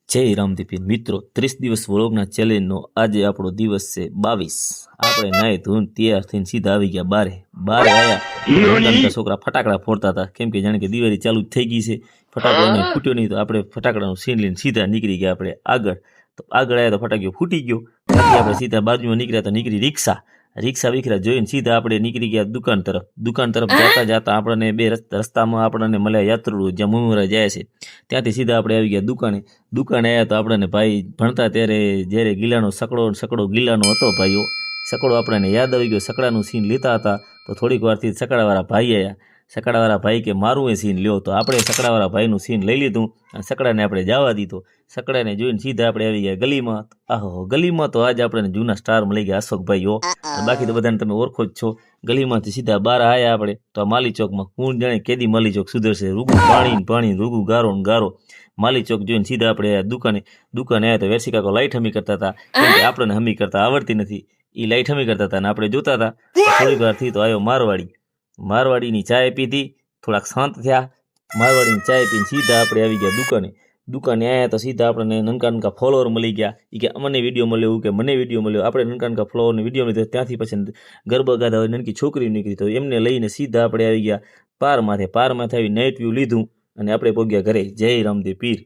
જય રામદીપી મિત્રો 30 દિવસ વ્લોગના ચેલેન્જનો આજે આપણો દિવસ છે 22। આપણે નાય ધોન તૈયાર થઈને સીધા આવી ગયા બારે આયા છોકરા ફટાકડા ફોડતા હતા કેમ કે જાણે કે દિવાળી ચાલુ થઈ ગઈ છે ફટાકડાનો ફૂટ્યો નહીં તો આપણે ફટાકડાનું સીન લઈને સીધા નીકળી ગયા આપણે આગળ આવ્યા તો ફટાકડો ફૂટી ગયો બાકી આપણે સીધા બાજુમાં નીકળ્યા તો નીકળી રિક્ષા વિખરા જોઈને સીધા આપણે નીકળી ગયા દુકાન તરફ જતા આપણને બે રસ્તામાં આપણને મળ્યા યાત્રાળુ જ્યાં મુમરા જાય છે ત્યાંથી સીધા આપણે આવી ગયા દુકાને આવ્યા તો આપણને ભાઈ ભણતા ત્યારે જ્યારે ગીલાનો સકડો ગીલાનો હતો ભાઈઓ સકડો આપણને યાદ આવી ગયો સકડાનું સીન લેતા હતા તો થોડીક વારથી સકડાવાળા ભાઈ આવ્યા સકડાવાળા ભાઈ કે મારું એ સીન લ્યો તો આપણે સકડાવાળા ભાઈનું સીન લઈ લીધું અને સકડાને આપણે જવા દીધો સકડાને જોઈને સીધા આપણે આવી ગયા ગલીમાં તો આજે આપણને જૂના સ્ટાર મળી ગયા અશોકભાઈઓ બાકી તો બધાને તમે ઓળખો જ છો ગલીમાંથી સીધા બહાર આવ્યા આપણે તો આ માલી ચોકમાં કોણ જાણે કેદી માલી ચોક સુધરશે રૂગું પાણી રૂગું ગારો માલી ચોક જોઈને સીધા આપણે દુકાને આવ્યા તો વેરસી કાકો લાઈટ હમી કરતા હતા કેમ કે આપણને હમી કરતા આવડતી નથી એ લાઈટ હમી કરતા હતા અને આપણે જોતા હતા થોડીક વારથી તો આવ્યો મારવાડીની ચાય પીધી થોડાક શાંત થયા મારવાડીની ચાય પીને સીધા આપણે આવી ગયા દુકાને આવ્યા તો સીધા આપણને નનકા ફોલોવર મળી ગયા એ કે અમને વિડીયો મળ્યો એવું કે મને વિડીયો મળ્યો આપણે નનકા ફોલોવરને વિડીયો મળ્યો ત્યાંથી પછી ગરબા ગાધા હોય નનકી છોકરી નીકળી તો એમને લઈને સીધા આપણે આવી ગયા પારમાંથી આવી નાઇટ વ્યૂ લીધું અને આપણે પહોંચ્યા ઘરે જય રામદેવ પીર।